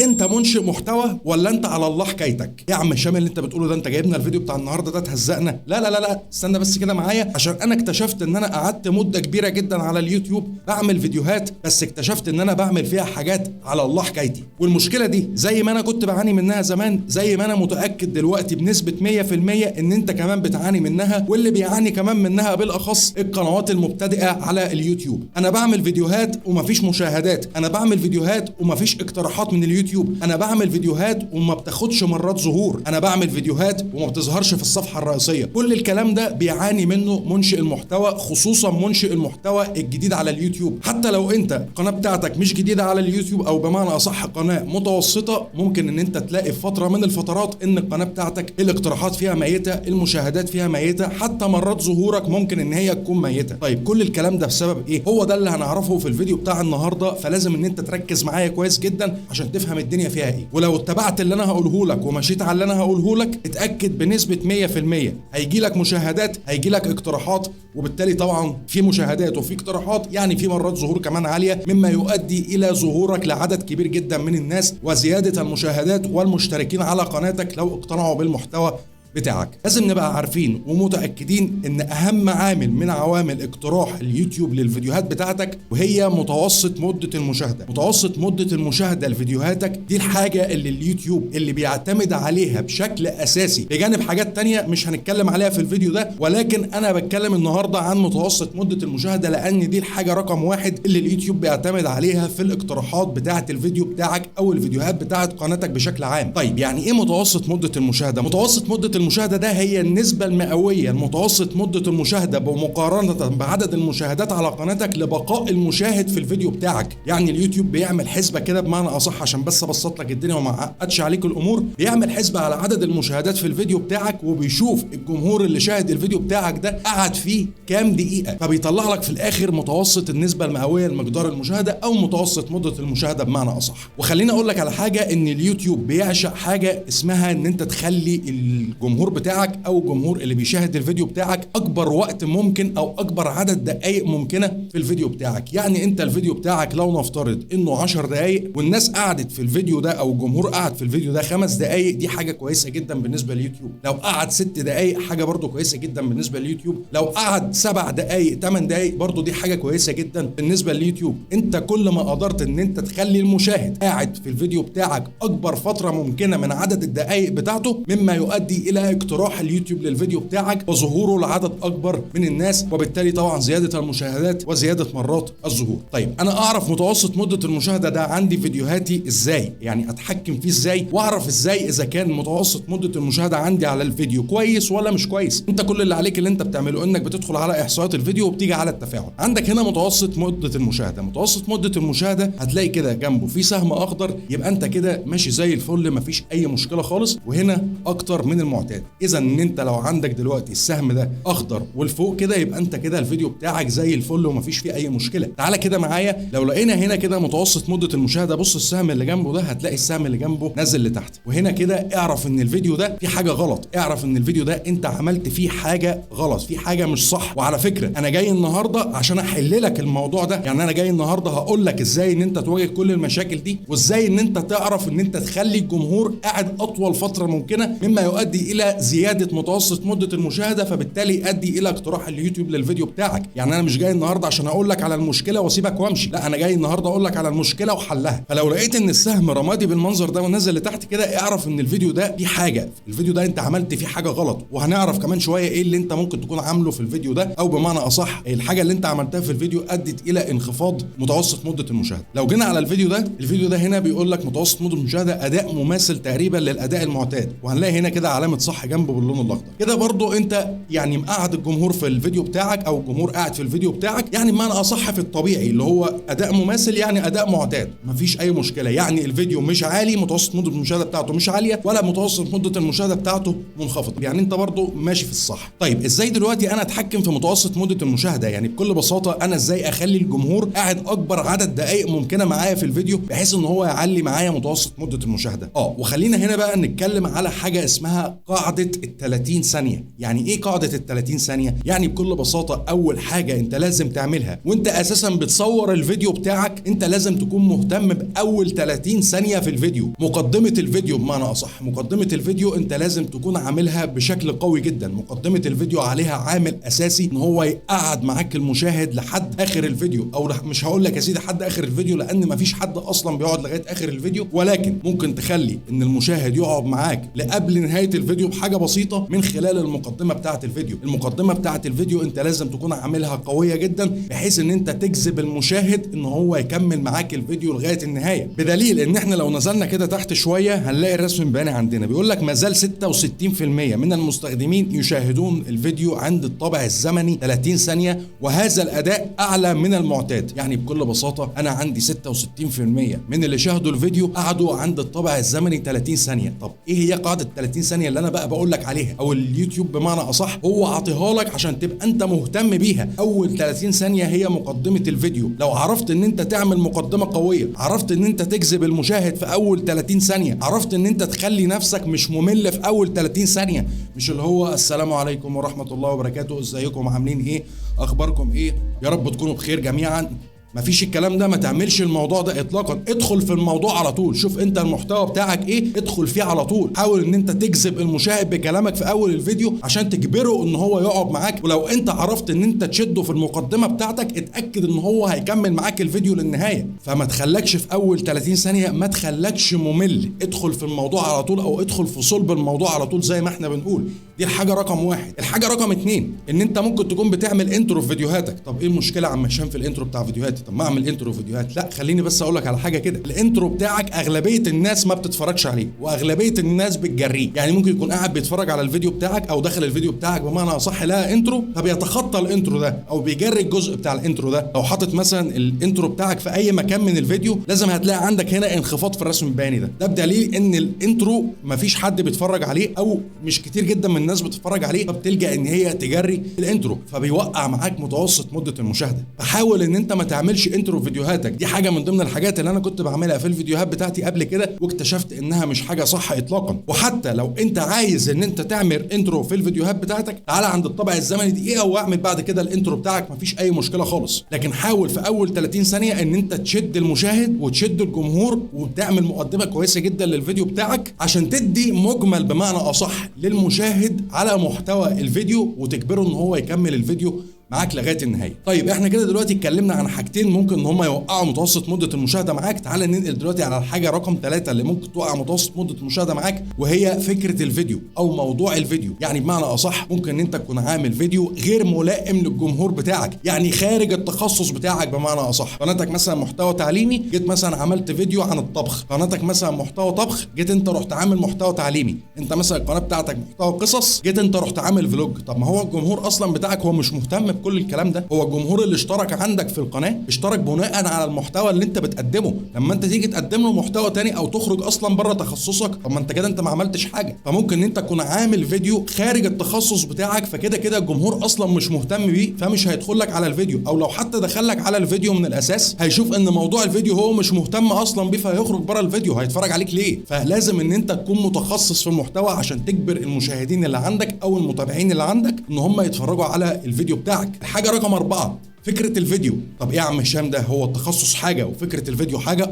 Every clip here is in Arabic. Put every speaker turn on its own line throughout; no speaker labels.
انت منشئ محتوى ولا انت على الله حكايتك؟ يا عم هشام اللي انت بتقوله ده، انت جايبنا الفيديو بتاع النهارده ده تهزقنا؟ لا لا لا لا، استنى بس كده معايا، عشان انا اكتشفت ان انا قعدت مده كبيره جدا على اليوتيوب بعمل فيديوهات، بس اكتشفت ان انا بعمل فيها حاجات على الله حكايتي. والمشكله دي زي ما انا كنت بعاني منها زمان، زي ما انا متاكد دلوقتي بنسبه 100% ان انت كمان بتعاني منها، واللي بيعاني كمان منها بالاخص القنوات المبتدئه على اليوتيوب. انا بعمل فيديوهات ومفيش مشاهدات، انا بعمل فيديوهات ومفيش اقتراحات من اليوتيوب، انا بعمل فيديوهات وما بتاخدش مرات ظهور، انا بعمل فيديوهات وما بتظهرش في الصفحه الرئيسيه. كل الكلام ده بيعاني منه منشئ المحتوى، خصوصا منشئ المحتوى الجديد على اليوتيوب. حتى لو انت القناه بتاعتك مش جديده على اليوتيوب، او بمعنى اصح قناه متوسطه، ممكن ان انت تلاقي في فتره من الفترات ان القناه بتاعتك الاقتراحات فيها ميته، المشاهدات فيها ميته، حتى مرات ظهورك ممكن ان هي تكون ميته. طيب كل الكلام ده بسبب ايه؟ هو ده اللي هنعرفه في الفيديو بتاع النهارده، فلازم ان انت تركز معايا كويس جدا عشان تفهم الدنيا فيها ايه. ولو اتبعت اللي انا هقوله لك ومشيت على اللي انا هقوله لك، اتاكد بنسبه 100% هيجي لك مشاهدات، هيجي لك اقتراحات، وبالتالي طبعا في مشاهدات وفي اقتراحات يعني في مرات ظهور كمان عاليه، مما يؤدي الى ظهورك لعدد كبير جدا من الناس وزياده المشاهدات والمشتركين على قناتك لو اقتنعوا بالمحتوى بتاعك. لازم نبقى عارفين ومتأكدين ان اهم عامل من عوامل اقتراح اليوتيوب للفيديوهات بتاعتك وهي متوسط مدة المشاهدة. متوسط مدة المشاهدة لفيديوهاتك دي الحاجة اللي اليوتيوب اللي بيعتمد عليها بشكل اساسي، بجانب حاجات تانية مش هنتكلم عليها في الفيديو ده، ولكن انا بتكلم النهاردة عن متوسط مدة المشاهدة، لان دي الحاجة رقم واحد اللي اليوتيوب بيعتمد عليها في الاقتراحات بتاعة الفيديو بتاعك او الفيديوهات بتاعة قناتك بشكل عام. طيب يعني ايه متوسط مدة المشاهدة؟ متوسط مدة المشاهدة ده هي النسبة المئوية لمتوسط مدة المشاهدة بمقارنة بعدد المشاهدات على قناتك لبقاء المشاهد في الفيديو بتاعك. يعني اليوتيوب بيعمل حسبة كده بمعنى أصح، عشان بس أبسط لك الدنيا وما أعقدش عليك الأمور، بيعمل حسبة على عدد المشاهدات في الفيديو بتاعك، وبيشوف الجمهور اللي شاهد الفيديو بتاعك ده قعد فيه كام دقيقة، فبيطلع لك في الآخر متوسط النسبة المئوية لمقدار المشاهدة أو متوسط مدة المشاهدة بمعنى أصح. وخليني أقول لك على حاجة، إن اليوتيوب بيعشق حاجة اسمها إن أنت تخلي الجمهور بتاعك او الجمهور اللي بيشاهد الفيديو بتاعك اكبر وقت ممكن او اكبر عدد دقائق ممكنه في الفيديو بتاعك. يعني انت الفيديو بتاعك لو نفترض انه 10 دقائق والناس قعدت في الفيديو ده او الجمهور قعد في الفيديو ده 5 دقائق، دي حاجه كويسه جدا بالنسبه لليوتيوب. لو قعد 6 دقائق حاجه برضو كويسه جدا بالنسبه لليوتيوب. لو قعد 7 دقائق 8 دقائق برضو دي حاجه كويسه جدا بالنسبه لليوتيوب. انت كل ما قدرت ان انت تخلي المشاهد قاعد في الفيديو بتاعك اكبر فتره ممكنه من عدد الدقائق بتاعته، مما يؤدي الى اقتراح اليوتيوب للفيديو بتاعك وظهوره لعدد اكبر من الناس، وبالتالي طبعا زياده المشاهدات وزياده مرات الظهور. طيب انا اعرف متوسط مده المشاهده ده عندي فيديوهاتي ازاي؟ يعني اتحكم فيه ازاي واعرف ازاي اذا كان متوسط مده المشاهده عندي على الفيديو كويس ولا مش كويس؟ انت كل اللي عليك اللي انت بتعمله انك بتدخل على احصائيات الفيديو وبتيجي على التفاعل. عندك هنا متوسط مده المشاهده. متوسط مده المشاهده هتلاقي كده جنبه في سهم اخضر، يبقى انت كده ماشي زي الفل مفيش اي مشكله خالص، وهنا اكتر من المعتاد. اذا ان انت لو عندك دلوقتي السهم ده اخضر والفوق كده، يبقى انت كده الفيديو بتاعك زي الفل ومفيش فيه اي مشكله. تعالى كده معايا، لو لقينا هنا كده متوسط مده المشاهده، بص السهم اللي جنبه ده هتلاقي السهم اللي جنبه نزل لتحت، وهنا كده اعرف ان الفيديو ده في حاجه غلط، اعرف ان الفيديو ده انت عملت فيه حاجه غلط، في حاجه مش صح. وعلى فكره انا جاي النهارده عشان احل لك الموضوع ده، يعني انا جاي النهارده هقول لك ازاي ان انت تواجه كل المشاكل دي، وازاي ان انت تعرف ان انت تخلي الجمهور قاعد اطول فتره ممكنه، مما يؤدي الى زياده متوسط مده المشاهده، فبالتالي يؤدي الى اقتراح اليوتيوب للفيديو بتاعك. يعني انا مش جاي النهارده عشان اقول لك على المشكله واسيبك وامشي، لا انا جاي النهارده اقول لك على المشكله وحلها. فلو لقيت ان السهم رمادي بالمنظر ده ونزل لتحت كده، اعرف ان الفيديو ده فيه حاجه، الفيديو ده انت عملت فيه حاجه غلط، وهنعرف كمان شويه ايه اللي انت ممكن تكون عامله في الفيديو ده، او بمعنى اصح الحاجه اللي انت عملتها في الفيديو ادت الى انخفاض متوسط مده المشاهده. لو جينا على الفيديو ده هنا بيقول لك متوسط مده المشاهده اداء مماثل تقريبا للاداء المعتاد، وهنلاقي هنا كده علامه صح جنبه باللون الاخضر كده. برضو انت يعني مقعد الجمهور في الفيديو بتاعك، او الجمهور قاعد في الفيديو بتاعك، يعني بمعنى اصح في الطبيعي اللي هو اداء مماثل، يعني اداء معتاد، مفيش اي مشكله. يعني الفيديو مش عالي، متوسط مده المشاهده بتاعته مش عاليه، ولا متوسط مده المشاهده بتاعته منخفضه، يعني انت برضو ماشي في الصح. طيب ازاي دلوقتي انا اتحكم في متوسط مده المشاهده؟ يعني بكل بساطه انا ازاي اخلي الجمهور قاعد اكبر عدد دقائق ممكنه معايا في الفيديو، بحيث ان هو يعلي معايا متوسط مده المشاهده. وخلينا هنا بقى نتكلم على حاجه اسمها قاعدة ال 30 ثانية. يعني ايه قاعدة ال 30 ثانية؟ يعني بكل بساطة اول حاجة انت لازم تعملها وانت اساسا بتصور الفيديو بتاعك، انت لازم تكون مهتم باول 30 ثانية في الفيديو. مقدمة الفيديو بمعنى اصح، مقدمة الفيديو انت لازم تكون عاملها بشكل قوي جدا. مقدمة الفيديو عليها عامل اساسي ان هو يقعد معاك المشاهد لحد اخر الفيديو، او مش هقول لك يا سيدي لحد اخر الفيديو لان مفيش حد اصلا بيقعد لغاية اخر الفيديو، ولكن ممكن تخلي ان المشاهد يقعد معاك لقبل نهاية الفيديو بحاجة بسيطة من خلال المقدمة بتاعة الفيديو. المقدمة بتاعة الفيديو انت لازم تكون عاملها قوية جدا بحيث ان انت تجذب المشاهد ان هو يكمل معاك الفيديو لغاية النهاية. بدليل ان احنا لو نزلنا كده تحت شوية هنلاقي الرسم البياني عندنا بيقول لك ما زال 66% من المستخدمين يشاهدون الفيديو عند الطابع الزمني 30 ثانية، وهذا الاداء اعلى من المعتاد. يعني بكل بساطة انا عندي 66% من اللي شاهدوا الفيديو قعدوا عند الطابع الزمني 30 ثانية. طب ايه هي قاعدة 30 ثانية اللي انا بقى بقول لك عليها، او اليوتيوب بمعنى اصح هو عاطيها لك عشان تبقى انت مهتم بيها؟ اول 30 ثانية هي مقدمة الفيديو. لو عرفت ان انت تعمل مقدمة قوية، عرفت ان انت تجذب المشاهد في اول 30 ثانية، عرفت ان انت تخلي نفسك مش ممل في اول 30 ثانية، مش اللي هو السلام عليكم ورحمة الله وبركاته، ازيكم عاملين ايه، اخباركم ايه، يا رب تكونوا بخير جميعا. مفيش الكلام ده، ما تعملش الموضوع ده اطلاقا. ادخل في الموضوع على طول، شوف انت المحتوى بتاعك ايه، ادخل فيه على طول. حاول ان انت تجذب المشاهد بكلامك في اول الفيديو عشان تجبره ان هو يقعد معاك. ولو انت عرفت ان انت تشده في المقدمة بتاعتك اتأكد ان هو هيكمل معاك الفيديو للنهاية. فما تخلكش في اول 30 ثانية، ما تخلكش ممل، ادخل في الموضوع على طول او ادخل في صلب الموضوع على طول زي ما احنا بنقول. دي الحاجة رقم واحد. الحاجة رقم 2 ان انت ممكن تكون بتعمل انترو في فيديوهاتك. طب ايه المشكلة يا عم هشام في الانترو بتاع فيديوهاتي؟ طب ما اعمل انترو فيديوهات. لا خليني بس اقول لك على حاجه كده، الانترو بتاعك اغلبيه الناس ما بتتفرجش عليه واغلبيه الناس بتجريه. يعني ممكن يكون قاعد بيتفرج على الفيديو بتاعك او داخل الفيديو بتاعك بمعنى اصح لها انترو، فبيتخطى الانترو ده او بيجري الجزء بتاع الانترو ده. لو حاطط مثلا الانترو بتاعك في اي مكان من الفيديو لازم هتلاقي عندك هنا انخفاض في الرسم البياني ده بدليل ان الانترو مفيش حد بيتفرج عليه او مش كتير جدا من الناس بتتفرج عليه، فبتلجأ ان هي تجري الانترو فبيوقع معاك متوسط مده المشاهده. فحاول ان انت ما تعملش انترو في فيديوهاتك. دي حاجه من ضمن الحاجات اللي انا كنت بعملها في الفيديوهات بتاعتي قبل كده واكتشفت انها مش حاجه صح اطلاقا. وحتى لو انت عايز ان انت تعمل انترو في الفيديوهات بتاعتك تعالى عند الطابع الزمني دقيقه واعمل بعد كده الانترو بتاعك، مفيش اي مشكله خالص. لكن حاول في اول 30 ثانيه ان انت تشد المشاهد وتشد الجمهور وتعمل مقدمه كويسه جدا للفيديو بتاعك عشان تدي مجمل بمعنى اصح للمشاهد على محتوى الفيديو وتجبره ان هو يكمل الفيديو معاك لغايه النهايه. طيب احنا كده دلوقتي اتكلمنا عن حاجتين ممكن ان هم يوقعوا متوسط مده المشاهده معاك. تعال ننقل دلوقتي على الحاجه رقم 3 اللي ممكن توقع متوسط مده المشاهده معاك، وهي فكره الفيديو او موضوع الفيديو. يعني بمعنى اصح ممكن ان انت تكون عامل فيديو غير ملائم للجمهور بتاعك، يعني خارج التخصص بتاعك بمعنى اصح. قناتك مثلا محتوى تعليمي، جيت مثلا عملت فيديو عن الطبخ. قناتك مثلا محتوى طبخ، جيت انت رحت عامل محتوى تعليمي. انت مثلا القناه بتاعتك محتوى قصص، جيت انت رحت عامل فلوج. طب ما هو الجمهور اصلا بتاعك هو مش مهتم بكل الكلام ده، هو الجمهور اللي اشترك عندك في القناه اشترك بناء على المحتوى اللي انت بتقدمه. لما انت تيجي تقدم له محتوى تاني او تخرج اصلا بره تخصصك، طب ما انت كده انت ما عملتش حاجه. فممكن ان انت تكون عامل فيديو خارج التخصص بتاعك، فكده كده الجمهور اصلا مش مهتم بيه فمش هيدخل لك على الفيديو، او لو حتى دخل لك على الفيديو من الاساس هيشوف ان موضوع الفيديو هو مش مهتم اصلا بيه فهيخرج بره الفيديو، هيتفرج عليك ليه؟ فلازم ان انت تكون متخصص في المحتوى عشان تجبر المشاهدين اللي عندك او المتابعين اللي عندك ان هم يتفرجوا على الفيديو بتاعك. الحاجه رقم 4 فكرة الفيديو. طب ايه يا عم هشام ده، هو التخصص حاجة وفكرة الفيديو حاجة؟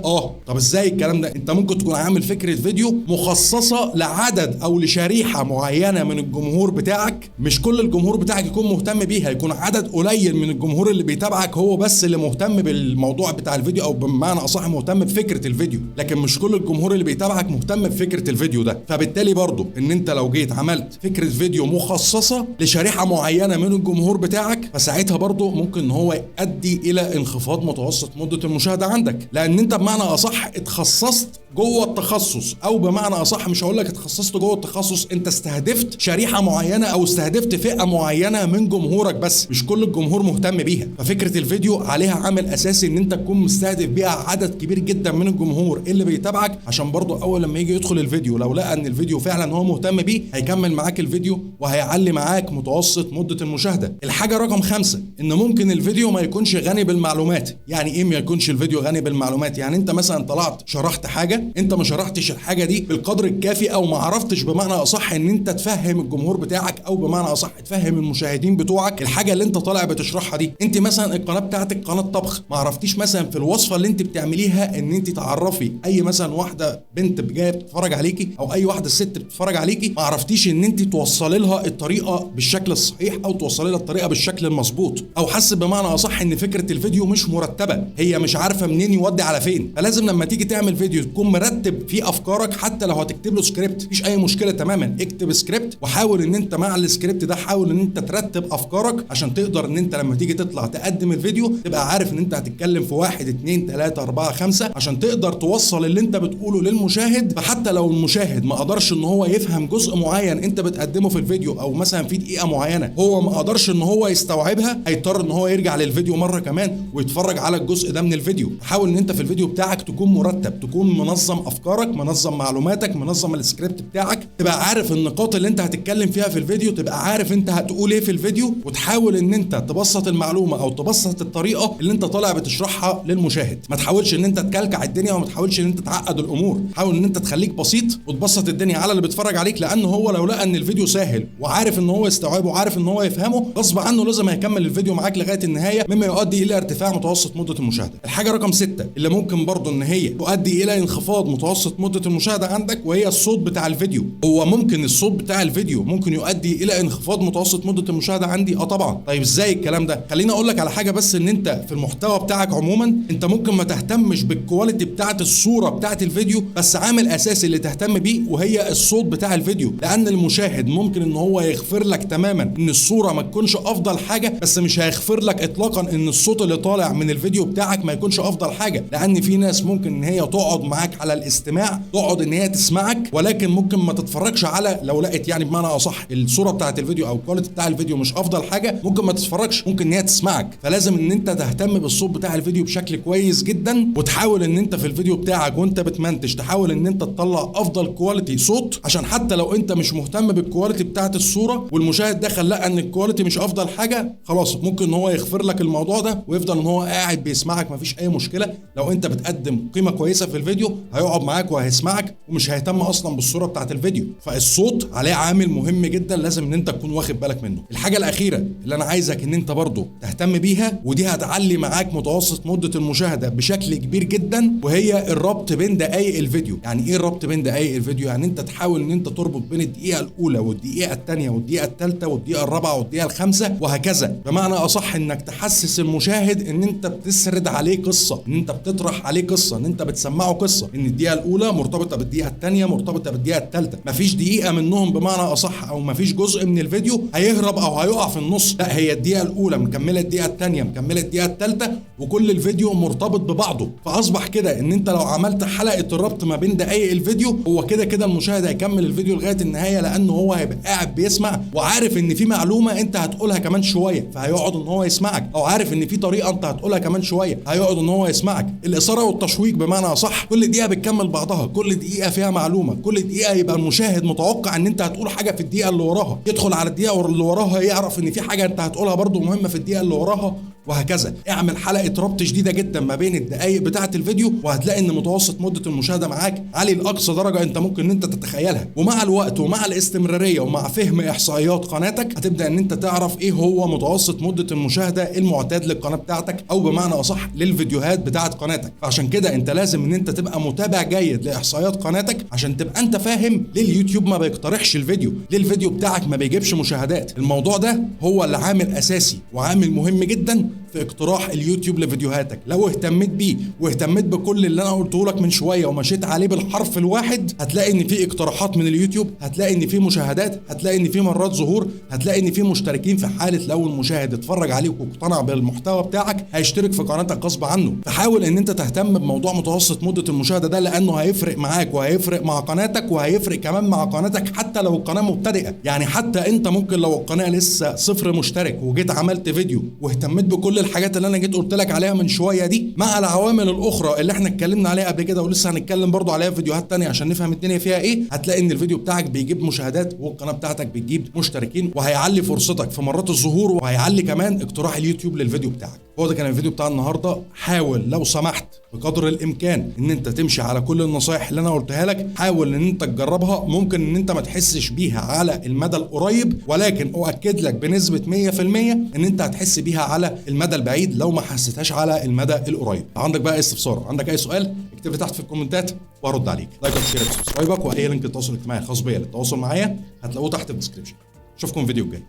طب ازاي الكلام ده؟ انت ممكن تكون عامل فكرة فيديو مخصصة لعدد او لشريحة معينة من الجمهور بتاعك، مش كل الجمهور بتاعك يكون مهتم بيها، يكون عدد قليل من الجمهور اللي بيتابعك هو بس اللي مهتم بالموضوع بتاع الفيديو او بمعنى اصح مهتم بفكرة الفيديو، لكن مش كل الجمهور اللي بيتابعك مهتم بفكرة الفيديو ده. فبالتالي برضو ان انت لو جيت عملت فكرة فيديو مخصصة لشريحة معينة من الجمهور بتاعك فساعتها برضو ممكن ان هو يؤدي الى انخفاض متوسط مده المشاهده عندك، لان انت بمعنى اصح اتخصصت جوه التخصص، او بمعنى اصح مش هقول لك اتخصصت جوه التخصص، انت استهدفت شريحه معينه او استهدفت فئه معينه من جمهورك بس مش كل الجمهور مهتم بيها. ففكره الفيديو عليها عامل اساسي ان انت تكون مستهدف بيها عدد كبير جدا من الجمهور اللي بيتابعك، عشان برضو اول لما يجي يدخل الفيديو لو لقى ان الفيديو فعلا هو مهتم بيه هيكمل معاك الفيديو وهيعلي معاك متوسط مده المشاهده. الحاجه رقم 5 ان ممكن الفيديو ما يكونش غني بالمعلومات. يعني ايه ما يكونش الفيديو غني بالمعلومات؟ يعني انت مثلا طلعت شرحت حاجه انت ما شرحتش الحاجه دي بالقدر الكافي، او ما عرفتش بمعنى اصح ان انت تفهم الجمهور بتاعك، او بمعنى اصح تفهم المشاهدين بتوعك الحاجه اللي انت طالع بتشرحها دي. انت مثلا القناه بتاعتك قناه طبخ، ما عرفتيش مثلا في الوصفه اللي انت بتعمليها ان انت تعرفي اي مثلا واحده بنت جايه بتتفرج عليكي، او اي واحده ست بتتفرج عليكي، ما عرفتيش ان انت توصلي لها الطريقه بالشكل الصحيح، او توصلي لها الطريقه بالشكل المظبوط، او حاسه بمعنى اصح ان فكره الفيديو مش مرتبه، هي مش عارفه منين يودي على فين. فلازم لما تيجي تعمل فيديو تكون مرتب فيه افكارك، حتى لو هتكتب له سكريبت مفيش اي مشكله تماما، اكتب سكريبت وحاول ان انت مع السكريبت ده حاول ان انت ترتب افكارك، عشان تقدر ان انت لما تيجي تطلع تقدم الفيديو تبقى عارف ان انت هتتكلم في 1 2 3 4 5 عشان تقدر توصل اللي انت بتقوله للمشاهد. فحتى لو المشاهد ما قدرش ان هو يفهم جزء معين انت بتقدمه في الفيديو، او مثلا في دقيقه معينه هو ما قدرش ان هو يستوعبها، هيضطر ان هو يرجع للفيديو مره كمان ويتفرج على الجزء ده من الفيديو. حاول ان انت في الفيديو بتاعك تكون مرتب، تكون منظم افكارك، منظم معلوماتك، منظم السكريبت بتاعك، تبقى عارف النقاط اللي انت هتتكلم فيها في الفيديو، تبقى عارف انت هتقول ايه في الفيديو، وتحاول ان انت تبسط المعلومه او تبسط الطريقه اللي انت طالع بتشرحها للمشاهد. ما تحاولش ان انت تكلكع الدنيا، وما تحاولش ان انت تعقد الامور، حاول ان انت تخليك بسيط وتبسط الدنيا على اللي بيتفرج عليك، لان هو لو لقى ان الفيديو سهل وعارف ان هو يستوعبه وعارف ان هو يفهمه، غصب عنه لازم هيكمل الفيديو معاك لغايه النهايه، مما يؤدي الى ارتفاع متوسط مده المشاهده. الحاجه رقم 6 اللي ممكن برضه ان هي تؤدي الى انخفاض متوسط مده المشاهده عندك، وهي الصوت بتاع الفيديو. هو ممكن الصوت بتاع الفيديو ممكن يؤدي الى انخفاض متوسط مده المشاهده عندي؟ طبعا. طيب ازاي الكلام ده؟ خليني اقول لك على حاجه، بس ان انت في المحتوى بتاعك عموما انت ممكن ما تهتمش بالكواليتي بتاعه الصوره بتاعه الفيديو، بس عامل اساسي اللي تهتم بيه وهي الصوت بتاع الفيديو، لان المشاهد ممكن ان هو يغفر لك تماما ان الصوره ما تكونش افضل حاجه، بس مش هيغفر لك اطلاقا ان الصوت اللي طالع من الفيديو بتاعك ما يكونش افضل حاجه، لان في ناس ممكن ان هي تقعد معاك على الاستماع، تقعد ان هي تسمعك، ولكن ممكن ما تتفرجش على، لو لقيت يعني بمعنى اصح الصوره بتاعه الفيديو او الكواليتي بتاع الفيديو مش افضل حاجه، ممكن ما تتفرجش، ممكن ان هي تسمعك. فلازم ان انت تهتم بالصوت بتاع الفيديو بشكل كويس جدا، وتحاول ان انت في الفيديو بتاعك وانت بتمنتج تحاول ان انت تطلع افضل كواليتي صوت، عشان حتى لو انت مش مهتم بالكواليتي بتاعه الصوره والمشاهد دخل لقى ان الكواليتي مش افضل حاجه، خلاص ممكن ان هو يغفر لك الموضوع ده ويفضل ان هو قاعد بيسمعك، مفيش اي مشكله. لو انت بتقدم قيمه كويسه في الفيديو هيقعد معاك وهيسمعك ومش هيهتم اصلا بالصوره بتاعه الفيديو. فالصوت عليه عامل مهم جدا لازم ان انت تكون واخد بالك منه. الحاجه الاخيره اللي انا عايزك ان انت برضو تهتم بيها، ودي هتعلي معاك متوسط مده المشاهده بشكل كبير جدا، وهي الربط بين دقائق الفيديو. يعني ايه الربط بين دقائق الفيديو؟ يعني انت تحاول ان انت تربط بين الدقيقه الاولى والدقيقه الثانيه والدقيقه الثالثه والدقيقه الرابعه والدقيقه الخامسه وهكذا، بمعنى اصح انك تحسس المشاهد ان انت بتسرد عليه قصه، ان انت بتطرح عليه قصه، ان انت بتسمعه قصه، ان الدقيقه الاولى مرتبطه بالدقيقه الثانيه مرتبطه بالدقيقه الثالثه، مفيش دقيقه منهم بمعنى اصح او مفيش جزء من الفيديو هيهرب او هيقع في النص، لا هي الدقيقه الاولى مكمله الدقيقه الثانيه مكمله الدقيقه الثالثه، وكل الفيديو مرتبط ببعضه. فاصبح كده ان انت لو عملت حلقه الربط ما بين دقائق الفيديو، هو كده كده المشاهد هيكمل الفيديو لغايه النهايه، لانه هو هيبقى قاعد بيسمع وعارف ان في معلومه انت هتقولها كمان شويه فهيقعد ان هو يسمعك، او عارف ان في طريقه انت هتقولها كمان شويه هيقعد ان هو يسمعك. الاثاره والتشويق بمعنى صح، كل دقيقه بتكمل بعضها، كل دقيقه فيها معلومه، كل دقيقه يبقى المشاهد متوقع ان انت هتقول حاجه في الدقيقه اللي وراها، يدخل على الدقيقه اللي وراها يعرف ان في حاجه انت هتقولها برضو مهمه في الدقيقه اللي وراها، وهكذا. اعمل حلقه ربط شديده جدا ما بين الدقائق بتاعه الفيديو، وهتلاقي ان متوسط مده المشاهده معاك عالي لاقصى درجه انت ممكن ان انت تتخيلها. ومع الوقت ومع الاستمراريه ومع فهم احصائيات قناتك هتبدا ان انت تعرف ايه هو متوسط مده المشاهده المعتاد للقناه بتاعتك، او بمعنى اصح للفيديوهات بتاعه قناتك. فعشان كده انت لازم ان انت تبقى متابع جيد لاحصائيات قناتك، عشان تبقى انت فاهم ليه اليوتيوب ما بيقترحش الفيديو، ليه الفيديو بتاعك ما بيجيبش مشاهدات. الموضوع ده هو اللي عامل اساسي وعامل مهم جدا في اقتراح اليوتيوب لفيديوهاتك. لو اهتميت بيه واهتميت بكل اللي انا قلته لك من شويه ومشيت عليه بالحرف الواحد، هتلاقي ان في اقتراحات من اليوتيوب، هتلاقي ان في مشاهدات، هتلاقي ان في مرات ظهور، هتلاقي ان في مشتركين. في حاله لو المشاهد اتفرج عليك واقتنع بالمحتوى بتاعك هيشترك في قناتك غصب عنه. فحاول ان انت تهتم بموضوع متوسط مده المشاهده ده، لانه هيفرق معاك وهيفرق مع قناتك، وهيفرق كمان مع قناتك حتى لو القناه مبتدئه. يعني حتى انت ممكن لو القناه لسه 0 مشترك وجيت عملت فيديو واهتميت بكل الحاجات اللي انا جيت قلت لك عليها من شويه دي، مع العوامل الاخرى اللي احنا اتكلمنا عليها قبل كده ولسه هنتكلم برضو عليها في فيديوهات تانية عشان نفهم الدنيا فيها ايه، هتلاقي ان الفيديو بتاعك بيجيب مشاهدات والقناه بتاعتك بتجيب مشتركين، وهيعلي فرصتك في مرات الظهور، وهيعلي كمان اقتراح اليوتيوب للفيديو بتاعك. هو ده كان الفيديو بتاع النهارده. حاول لو سمحت بقدر الامكان ان انت تمشي على كل النصايح اللي انا قلتها لك، حاول ان انت تجربها. ممكن ان انت ما تحسش بيها على المدى القريب، ولكن اؤكد لك بنسبه 100% ان انت هتحس بيها على المدى البعيد لو ما حسيتهاش على المدى القريب. عندك بقى استفسار، عندك اي سؤال، اكتب لي تحت في الكومنتات وهرد عليك. لايك وشير وسبسكرايبك، واي لينك التواصل الاجتماعي الخاص بيا للتواصل معايا هتلاقوه تحت في الديسكربشن. اشوفكم في الفيديو الجاي.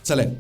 سلام.